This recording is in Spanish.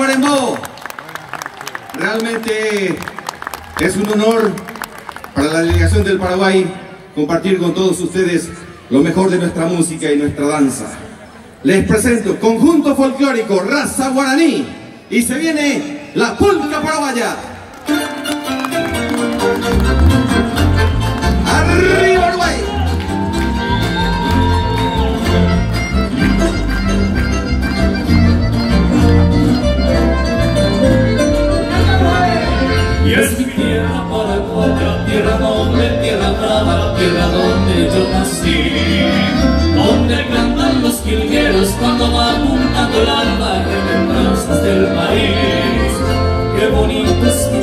Tacuarembó. Realmente es un honor para la delegación del Paraguay compartir con todos ustedes lo mejor de nuestra música y nuestra danza. Les presento conjunto folclórico Raza Guaraní y se viene la polca paraguaya. ¡Arriba Uruguay! Y es mi tierra paraguaya, tierra noble, tierra brava, tierra donde yo nací, donde cantan los jilgueros cuando va apuntando el alba, remembranzas del país. Qué bonito es mi